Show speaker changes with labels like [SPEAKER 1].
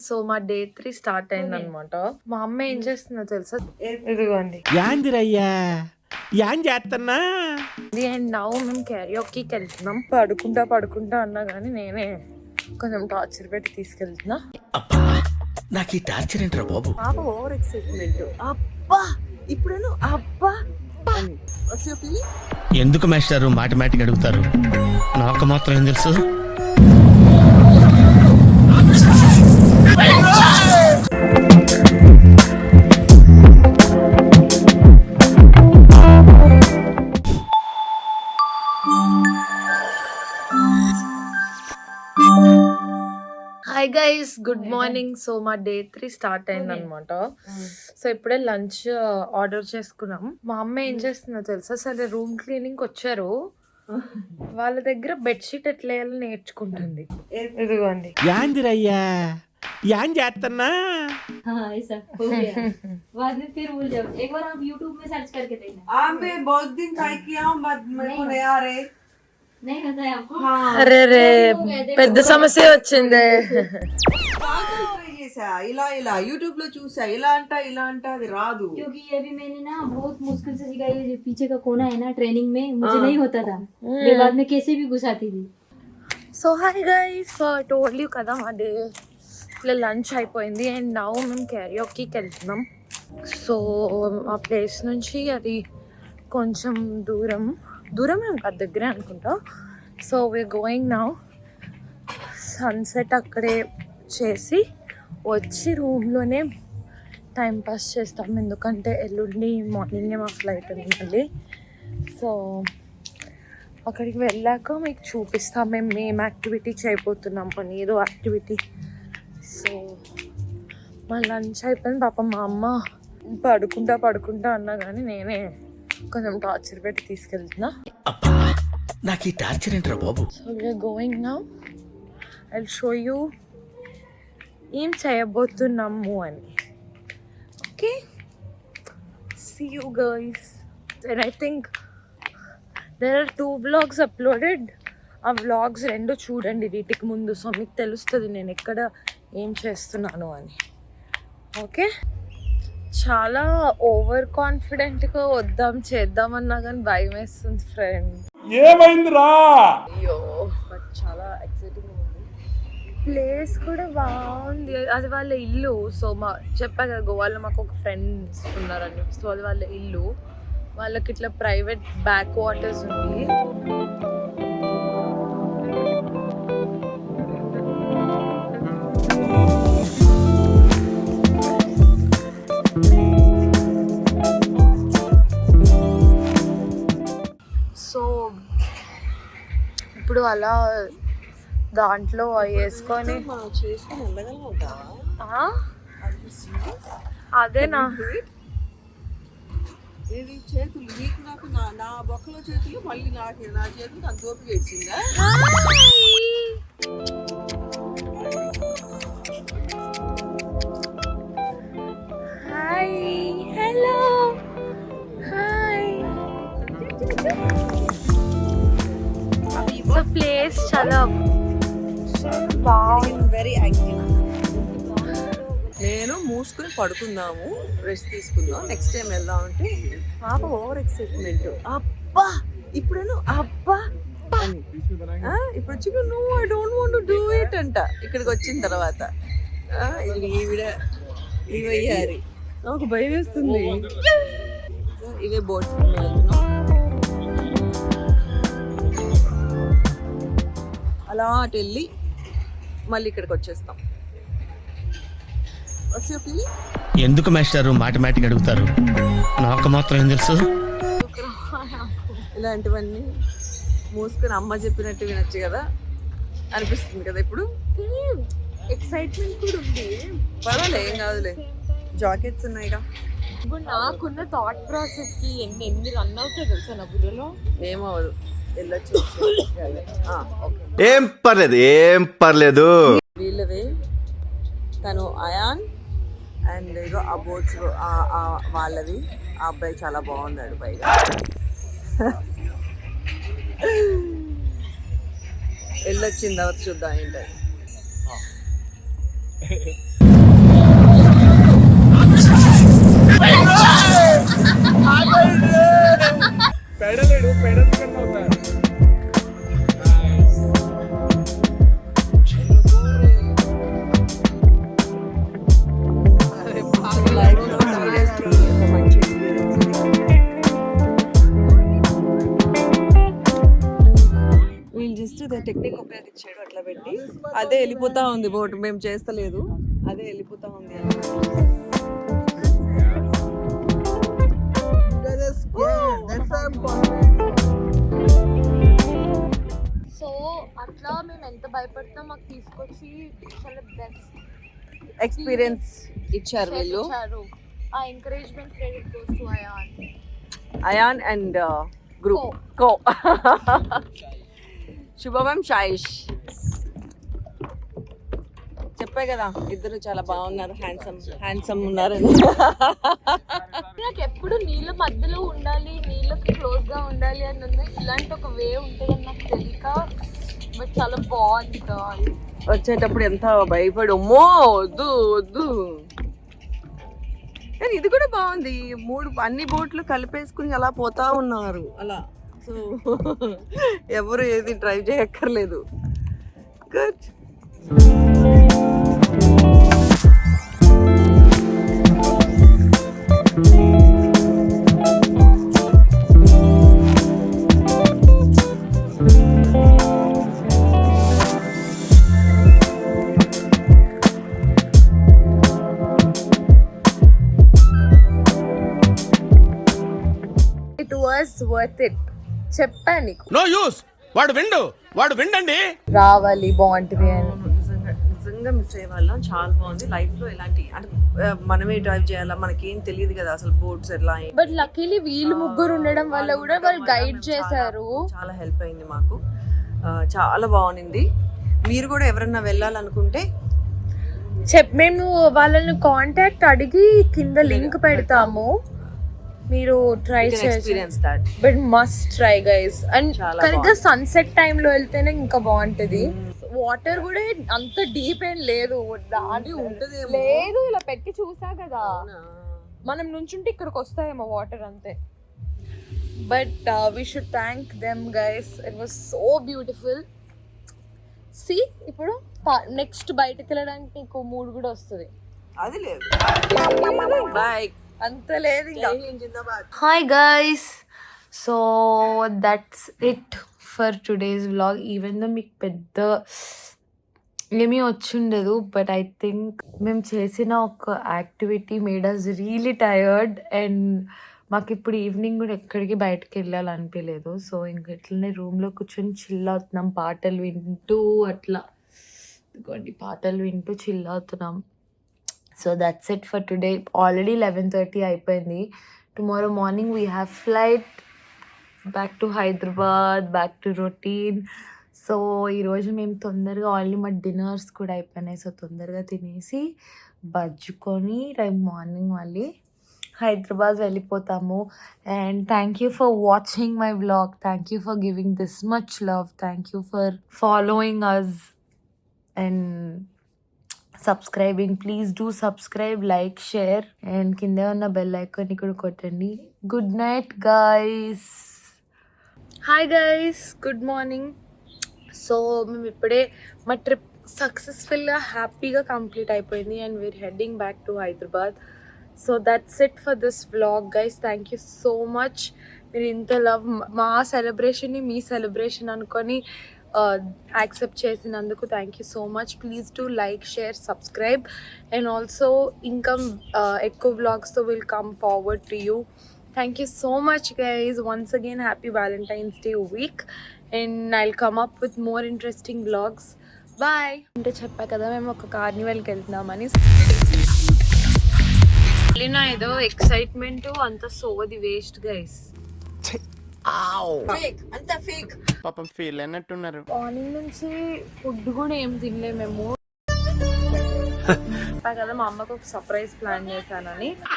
[SPEAKER 1] So మా day 3 start అయింది అనమాట. మా అమ్మ ఏం చేస్తుందో తెలుసా, ఇదిగోండి
[SPEAKER 2] యాందిరయ్యా యాన్ చేస్తున్నా.
[SPEAKER 1] అండ్ నౌ మేము క్యారియోకీకి వెళ్తున్నాం. పడుకుంటా అన్నా కానీ నేనే కొంచెం టార్చర్ పెట్టి తీసుకెళ్తున్నా.
[SPEAKER 2] అబ్బా నాకు ఈ టార్చర్ ఏంట్రా బాబు.
[SPEAKER 3] పాప ఓవర్ ఎక్సైట్మెంట్. అబ్బా ఇప్పుడేను అబ్బా అని
[SPEAKER 2] ఎందుకు మాస్టారు మాటిమాటికి అడుగుతారు? నాకు మాత్రం ఏం తెలుసు.
[SPEAKER 1] Hi guys, good morning. So మా డే 3 స్టార్ట్ అయింది అనమాట. సో ఇప్పుడే లంచ్ ఆర్డర్ చేసుకున్నాం. మా అమ్మ ఏం చేస్తుందో తెలుసా, సరే రూమ్ క్లీనింగ్ వచ్చారు, వాళ్ళ దగ్గర బెడ్షీట్ ఎట్లా వేయాలో నేర్చుకుంటుంది. ఇదిగోండి
[SPEAKER 2] యాందిరయ్యా యాన్ చేస్తున్నా.
[SPEAKER 4] हाँ ऐसा हो गया। बाद में फिर भूल जाओ। एक बार आप YouTube में सर्च करके देखना।
[SPEAKER 3] मैं बहुत दिन ट्राई किया हूँ बट मेरे को नहीं आ रहे।
[SPEAKER 4] नहीं होता है आपको?
[SPEAKER 3] हाँ
[SPEAKER 1] అరే రే పెద్ద సమస్య వచ్చింది.
[SPEAKER 3] ట్రై చేసా, ఇలా ఇలా యూట్యూబ్ లో చూసా, ఇలా అంట అది రాదు.
[SPEAKER 4] क्योंकि ये भी मैंने ना बहुत मुश्किल से सीखा। ये जो पीछे का कोना है ना, ट्रेनिंग में मुझे नहीं होता था। मैं बाद में कैसे भी घुसाती थी।
[SPEAKER 1] So hi guys, so I told you కదా మా డే ఇట్లా లంచ్ అయిపోయింది. అండ్ నౌ మేము క్యారియోకీకి వెళ్తున్నాం. సో ఆ ప్లేస్ నుంచి అది కొంచెం దూరమే కాదు, దగ్గరే అనుకుంటా. So we're going now. Sunset అక్కడే చేసి వచ్చి రూమ్లోనే టైం పాస్ చేస్తాం, ఎందుకంటే ఎల్లుండి మార్నింగే మా ఫ్లైట్ ఉంది మళ్ళీ. సో అక్కడికి వెళ్ళాక మీకు చూపిస్తాం మేము ఏం యాక్టివిటీ చేయబోతున్నాం అని, ఏదో యాక్టివిటీ. సో మా లంచ్ అయిపోయింది. పాపం మా అమ్మ పడుకుంటా అన్నా కానీ నేనే కొంచెం టార్చర్ పెట్టి తీసుకెళ్తున్నా.
[SPEAKER 2] అబ్బా నాకు ఈ టార్చర్ ఏంట్రా బాబు.
[SPEAKER 1] So we're going now. I will show you ఏం చేయబోతున్నాము అని. Okay, see you guys. And I think there are 2 vlogs uploaded. ఆ వ్లాగ్స్ 2 చూడండి వీటికి ముందు. సో మీకు తెలుస్తుంది నేను ఎక్కడ ఏం చేస్తున్నాను అని. ఓకే, చాలా ఓవర్ కాన్ఫిడెంట్గా చేద్దామన్నా కానీ భయం వేస్తుంది ఫ్రెండ్.
[SPEAKER 2] ఏమైందిరా?
[SPEAKER 1] అయ్యో,
[SPEAKER 3] బట్ చాలా ఎక్సైటింగ్ ఉంది.
[SPEAKER 1] ప్లేస్ కూడా బాగుంది. అది వాళ్ళ ఇల్లు. సో చెప్పా కదా గోవాలో మాకు ఒక ఫ్రెండ్స్ ఉన్నారని. సో అది వాళ్ళ ఇల్లు. వాళ్ళకి ఇట్లా ప్రైవేట్ బ్యాక్ వాటర్స్ ఉంది. సో ఇప్పుడు అలా దాంట్లో వేసుకొని
[SPEAKER 3] చేసుకుని వెళ్ళగలవుతా.
[SPEAKER 1] అదేనా
[SPEAKER 3] ఇది చేతులు నీకు నాకు నా బొక్కలో చేతులు మళ్ళీ నా చేతులు అంత ఓపిక ఇచ్చిందా?
[SPEAKER 1] Hi, hello, hi. So place చాలా బాగుంది,
[SPEAKER 3] వెరీ యాక్టివ్. నేను మూసుకుని పడుకుందాము, రెస్ట్ తీసుకుందాం, నెక్స్ట్ టైం వెళ్దాం అంటే పాప ఓవర్ ఎక్సైట్మెంట్. అబ్బా ఇప్పుడేను అబ్బా అని. ఇప్పుడు వచ్చి నువ్వు I don't want to do it అంట. ఇక్కడికి వచ్చిన తర్వాత ఈవిడ ఇవయ్యారి నాకు భయం వేస్తుంది. ఇవే బోట్స్ వెళ్తున్నాం. అలా అటు వెళ్ళి మళ్ళీ ఇక్కడికి వచ్చేస్తాం.
[SPEAKER 2] ఎందుకు మాస్టారు మాటిమాటికి అడుగుతారు? నాకు మాత్రం ఏం తెలుసు.
[SPEAKER 3] ఇలాంటివన్నీ మూసుకొని అమ్మ చెప్పినట్టు వినొచ్చు కదా అనిపిస్తుంది కదా. ఇప్పుడు ఎక్సైట్మెంట్ కూడా ఉంది. పర్వాలే, ఏం కాదులే, జాకెట్స్ ఉన్నాయిగా.
[SPEAKER 1] ఇప్పుడు నాకున్న థాట్ ప్రాసెస్ కి ఎన్ని రన్ అవుతాయి తెలుసా నా బుర్రలో.
[SPEAKER 3] ఏమవదు, వెళ్ళొచ్చు.
[SPEAKER 5] ఏం పర్లేదు.
[SPEAKER 3] వీళ్ళవే, తను అయాన్ అండ్ ఇగో ఆ బోట్స్ వాళ్ళవి. ఆ అబ్బాయి చాలా బాగున్నాడు పైగా. వెళ్ళొచ్చిన తర్వాత చూద్దాం ఏంటది. టెక్నిక్ ఉపయోగించాడు అట్లా పెట్టి. అదే వెళ్ళిపోతా ఉంది బోట్, మేము చేస్తలేదు, అదే వెళ్ళిపోతా ఉంది.
[SPEAKER 1] సో అట్లా మేము ఎంత భయపడతాం మాకు తీసుకొచ్చి చాలా బెస్ట్
[SPEAKER 3] ఎక్స్పీరియన్స్ ఇచ్చారు వీళ్ళు.
[SPEAKER 1] ఆ encouragement credit goes to
[SPEAKER 3] Ayan and group కో. శుభమం షాయిష్ చెప్పే కదా, ఇద్దరు చాలా బాగున్నారు, హ్యాండ్సమ్ ఉన్నారు.
[SPEAKER 1] నాకు ఎప్పుడు నీళ్ళ మధ్యలో ఉండాలి, నీళ్ళకి క్లోజ్ గా ఉండాలి అని ఉంది. ఇలాంటి ఒక వే ఉంటుందని నాకు తెలియక, బట్ చాలా బాగుంది.
[SPEAKER 3] వచ్చేటప్పుడు ఎంత భయపడి అమ్మో వద్దు వద్దు, కానీ ఇది కూడా బాగుంది. అన్ని బోట్లు కలిపేసుకుని అలా పోతా ఉన్నారు అలా. సో ఎవరు ఏది డ్రైవ్ చేయక్కర్లేదు. Good.
[SPEAKER 1] It was worth it. చెప్పాను నీకు
[SPEAKER 2] నో యూస్. వాడు విండండి.
[SPEAKER 1] రావాలి, బాగుంటుంది అని.
[SPEAKER 3] నిజంగా మిస్ అయ్యే వాళ్ళం. చాలా బాగుంది. లైఫ్ లో ఎలాంటి అంటే మనమే డ్రైవ్ చేయాలా, మనకేం తెలియదు కదా అసలు బోట్స్ ఎట్లా.
[SPEAKER 1] బట్ లక్కీలీ వీళ్ళు ముగ్గురు ఉండడం వల్ల కూడా వాళ్ళు గైడ్ చేశారు.
[SPEAKER 3] చాలా హెల్ప్ అయింది మాకు. చాలా బాగుంది. మీరు కూడా ఎవరన్నా వెళ్ళాలనుకుంటే
[SPEAKER 1] మేము వాళ్ళని కాంటాక్ట్ అడిగి కింద లింక్ పెడతాము, మీరు ట్రై చేయండి. But must try guys. And కరెక్ట్గా సన్సెట్ టైంలో వెళ్తేనే ఇంకా బాగుంటది. వాటర్ కూడా అంత డీప్ ఏం లేదు, లేదు ఇలా పెట్టి చూసా కదా, మనం నుంచుంటే ఇక్కడికి వస్తాయేమో వాటర్ అంతే. But we should thank them guys, it was so beautiful. సి ఇప్పుడు నెక్స్ట్ బయటకు వెళ్ళడానికి నీకు మూడు కూడా వస్తుంది.
[SPEAKER 3] అది లేదు బాయ్
[SPEAKER 1] అంత లేదు ఇంకా. Hi guys, so that's it for today's vlog. Even though మీకు పెద్ద ఏమీ వచ్చిండదు, బట్ ఐ థింక్ మేము చేసిన ఒక activity made us really tired. And మాకు ఇప్పుడు ఈవినింగ్ కూడా ఎక్కడికి బయటకు వెళ్ళాలనిపించలేదు. సో ఇంక ఇట్లనే రూమ్లో కూర్చొని చిల్ అవుతున్నాం, పాటలు వింటూ అట్లా. ఇదిగోండి పాటలు వింటూ చిల్ అవుతున్నాం. So that's it for today. Already 11:30 అయిపోయింది. Tomorrow morning we have flight back to Hyderabad, back to routine. So ఈరోజు మేము తొందరగా ఆల్రెడీ మా డిన్నర్స్ కూడా అయిపోయినాయి. సో తొందరగా తినేసి బజ్జుకొని రేపు మార్నింగ్ మళ్ళీ హైదరాబాద్ వెళ్ళిపోతాము. And thank you for watching my vlog. Thank you for giving this much love. Thank you for following us and subscribing. Please do subscribe, like, share and కింద ఉన్న బెల్ ఐకాన్ కూడా కొట్టండి. Good night guys. Hi guys, good morning. So మేము ఇప్పుడే మా trip సక్సెస్ఫుల్గా హ్యాపీగా complete అయిపోయింది and we're heading back to Hyderabad. So that's it for this vlog guys. Thank you so much. మీరు ఇంత లవ్ మా సెలబ్రేషన్ని మీ సెలబ్రేషన్ అనుకొని యాక్సెప్ట్ చేసినందుకు thank you so much. Please do like, share, subscribe and also ఇంకా ఎక్కువ వ్లాగ్స్తో will come forward to you. Thank you so much guys. Once again happy Valentine's Day week and I'll come up with more interesting vlogs. Bye. అంటే చెప్పా కదా మేము ఒక కార్నివల్కి వెళ్తున్నామని. వెళ్ళినా ఏదో ఎక్సైట్మెంట్ అంత సోది వేస్ట్ గైస్.
[SPEAKER 2] పాపం ఫీల్ అన్నట్టున్నారు.
[SPEAKER 1] మార్నింగ్ నుంచి ఫుడ్ కూడా ఏం తినలే మేము. చెప్పా కదా మా అమ్మకు ఒక సర్ప్రైజ్ ప్లాన్ చేశానని.